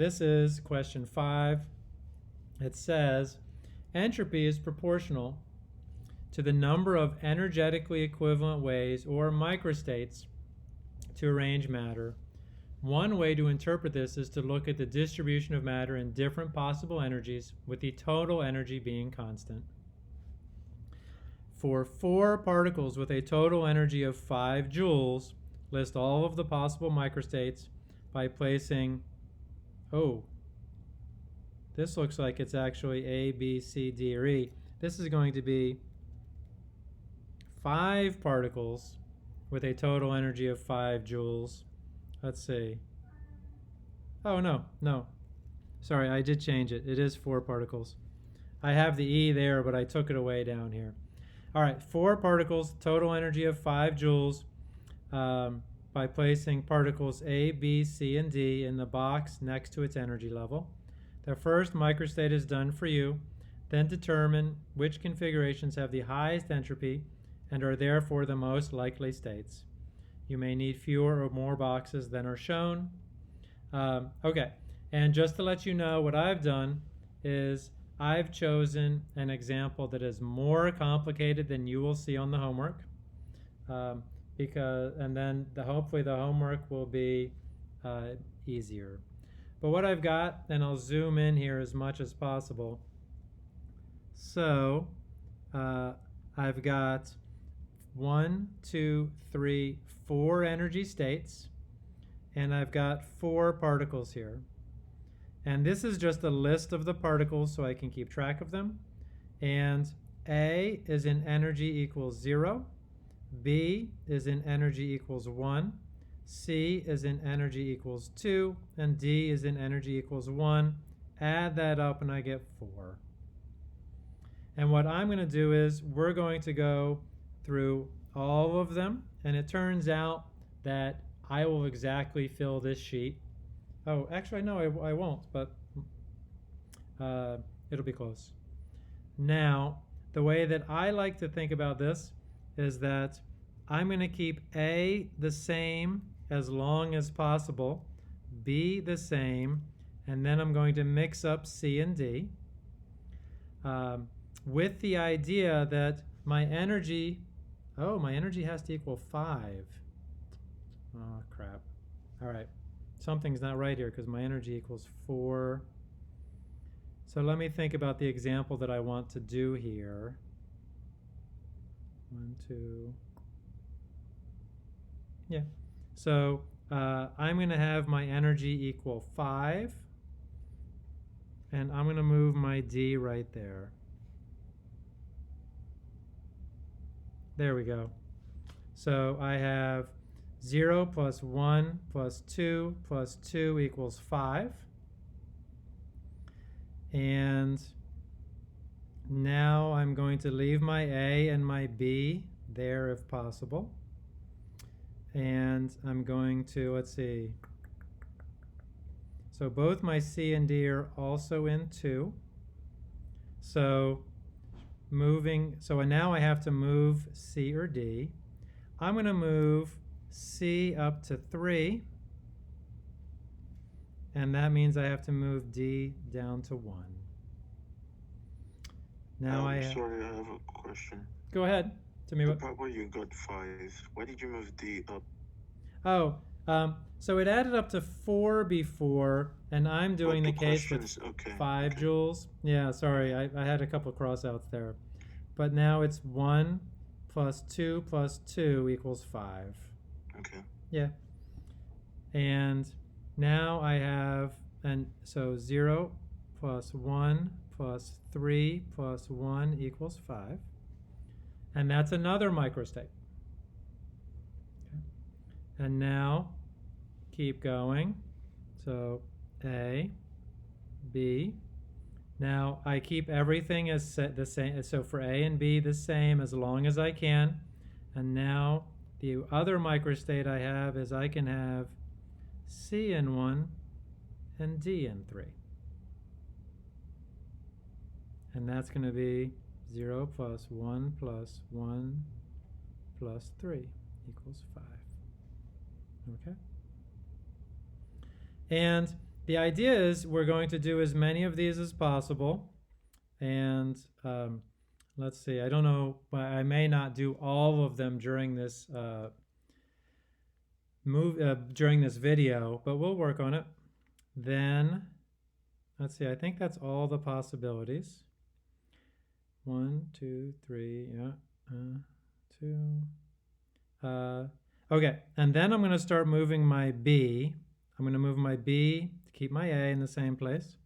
this is question 5. It says, entropy is proportional to the number of energetically equivalent ways or microstates to arrange matter. One way to interpret this is to look at the distribution of matter in different possible energies, with the total energy being constant. For 4 particles with a total energy of 5 joules, list all of the possible microstates by placing, this looks like it's actually A, B, C, D, or E. This is going to be 5 particles with a total energy of 5 joules. Let's see. Oh, no. Sorry, I did change it. It is 4 particles. I have the E there, but I took it away down here. All right, 4 particles, total energy of 5 joules, by placing particles A, B, C, and D in the box next to its energy level. The first microstate is done for you. Then determine which configurations have the highest entropy and are therefore the most likely states. You may need fewer or more boxes than are shown. Okay, and just to let you know, what I've done is I've chosen an example that is more complicated than you will see on the homework, and then hopefully the homework will be easier. But what I've got, and I'll zoom in here as much as possible. So I've got 1, 2, 3, 4 energy states, and I've got 4 particles here. And this is just a list of the particles so I can keep track of them. And A is in energy equals 0, B is in energy equals 1, C is in energy equals 2, and D is in energy equals 1. Add that up and I get 4. And what I'm going to do is we're going to go through all of them, and it turns out that I will exactly fill this sheet. Oh, actually, no, I won't, but it'll be close. Now, the way that I like to think about this is that I'm going to keep A the same as long as possible, B the same, and then I'm going to mix up C and D with the idea that my energy has to equal 5. Oh, crap. All right. Something's not right here because my energy equals 4. So let me think about the example that I want to do here. 1, 2. Yeah. So I'm going to have my energy equal 5. And I'm going to move my D right there. There we go. So I have 0 plus 1 plus 2 plus 2 equals 5. And now I'm going to leave my A and my B there if possible. And I'm going to, let's see. So both my C and D are also in 2. So now I have to move C or D. I'm going to move C up to 3, and that means I have to move D down to 1. Now sorry, I have a question. Go ahead. Tell me the part where you got 5, why did you move D up? Oh, so it added up to 4 before, and I'm doing the case with 5 joules. Yeah, sorry, I had a couple cross-outs there. But now it's 1 plus 2 plus 2 equals 5. Okay. Yeah. And now I have, and so 0 plus 1 plus 3 plus 1 equals 5. And that's another microstate. Okay. And now keep going. So A, B. Now I keep everything as the same. So for A and B the same as long as I can. And now the other microstate I have is I can have C in 1 and D in 3. And that's going to be 0 plus 1 plus 1 plus 3 equals 5. Okay? And the idea is we're going to do as many of these as possible. And let's see, I don't know, I may not do all of them during this during this video, but we'll work on it. Then, let's see, I think that's all the possibilities. 1, 2, 3, yeah, 2. Okay, and then I'm going to start moving my B. I'm going to move my B to keep my A in the same place.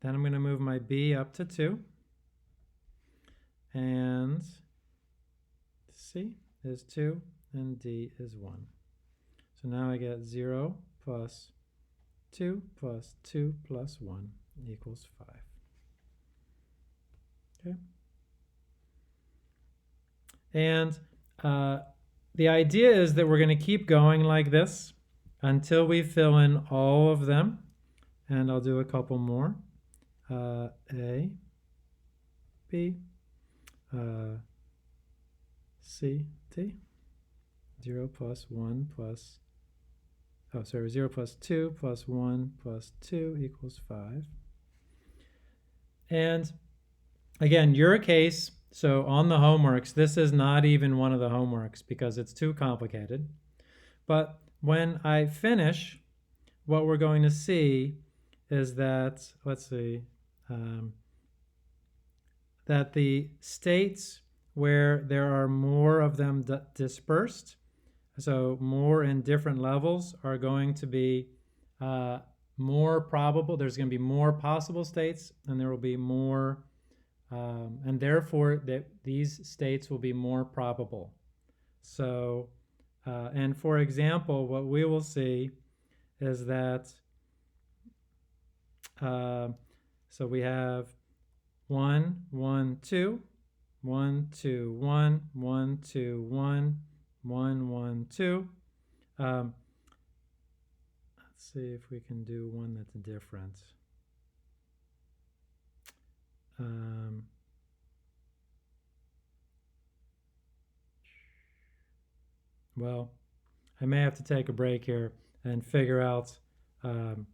Then I'm going to move my B up to 2. And C is 2, and D is 1. So now I get 0 plus 2 plus 2 plus 1 equals 5. Okay. And the idea is that we're going to keep going like this until we fill in all of them. And I'll do a couple more. A, B, C, D. 0 plus 1 plus, 0 plus 2 plus 1 plus 2 equals 5. And again, your case, so on the homeworks, this is not even one of the homeworks because it's too complicated. But when I finish, what we're going to see is that, let's see, that the states where there are more of them dispersed, so more in different levels, are going to be more probable. There's going to be more possible states, and there will be more, and therefore these states will be more probable. So, and for example, what we will see is that, so we have 1, 1, 2, 1, 2, 1, 1, 2, 1, 1, 1, 2. Let's see if we can do one that's different. Well, I may have to take a break here and figure out, can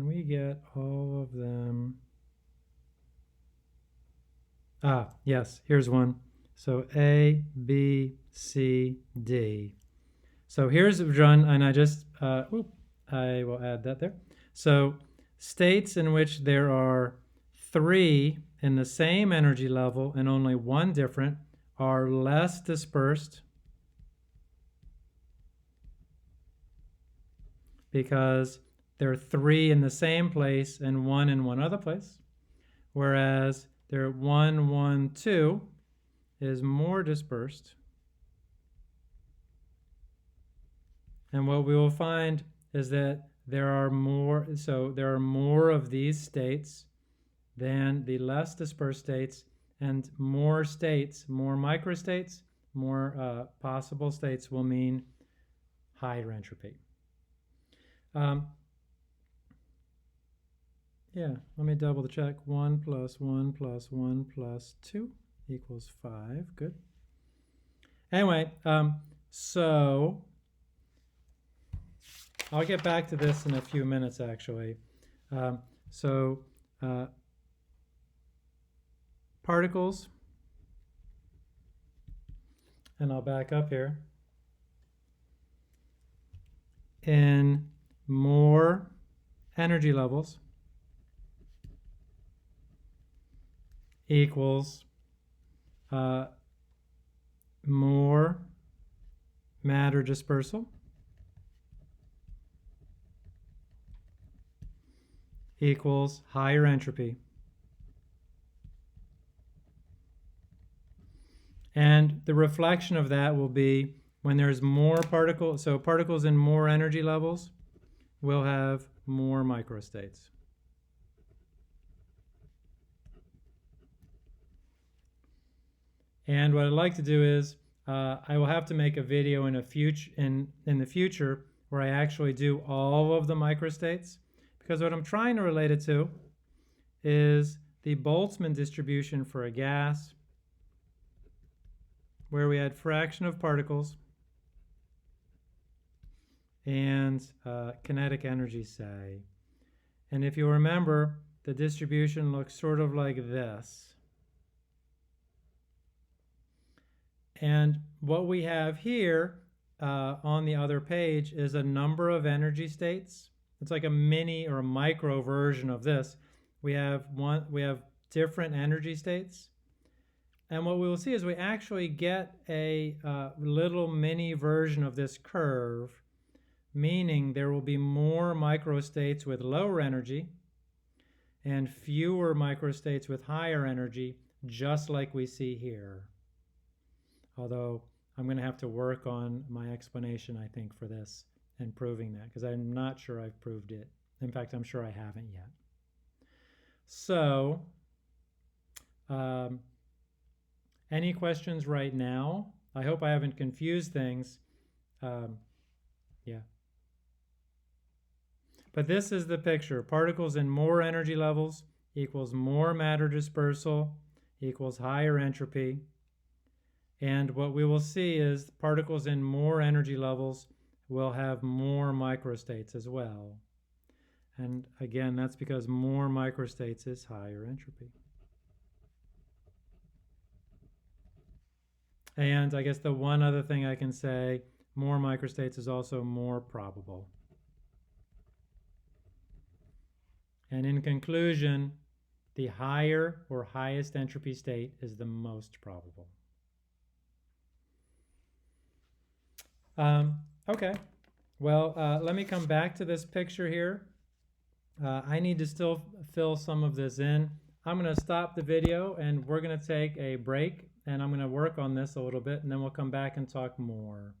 we get all of them? Yes, here's one. So A, B, C, D. So here's one, and I just, I will add that there. So states in which there are 3 in the same energy level and only 1 different are less dispersed because there are 3 in the same place and 1 in one other place, whereas there 1, 1, 2 is more dispersed. And what we will find is that there are more, so there are more of these states than the less dispersed states, and more states, more microstates, more possible states will mean higher entropy. Yeah, let me double check. 1 plus 1 plus 1 plus 2 equals 5. Good. Anyway, so I'll get back to this in a few minutes, actually. Particles, and I'll back up here. In more energy levels equals more matter dispersal equals higher entropy. And the reflection of that will be when there's more particles, so particles in more energy levels will have more microstates. And what I'd like to do is I will have to make a video in the future where I actually do all of the microstates, because what I'm trying to relate it to is the Boltzmann distribution for a gas, where we had fraction of particles and kinetic energy, say. And if you remember, the distribution looks sort of like this. And what we have here on the other page is a number of energy states. It's like a mini or a micro version of this. We have different energy states. And what we will see is we actually get a little mini version of this curve, meaning there will be more microstates with lower energy and fewer microstates with higher energy, just like we see here. Although I'm going to have to work on my explanation, I think, for this and proving that, because I'm not sure I've proved it. In fact, I'm sure I haven't yet. So, any questions right now? I hope I haven't confused things. Yeah. But this is the picture. Particles in more energy levels equals more matter dispersal equals higher entropy. And what we will see is particles in more energy levels will have more microstates as well. And again, that's because more microstates is higher entropy. And I guess the one other thing I can say, more microstates is also more probable. And in conclusion, the higher or highest entropy state is the most probable. Okay, well, let me come back to this picture here. I need to still fill some of this in. I'm going to stop the video and we're going to take a break and I'm going to work on this a little bit and then we'll come back and talk more.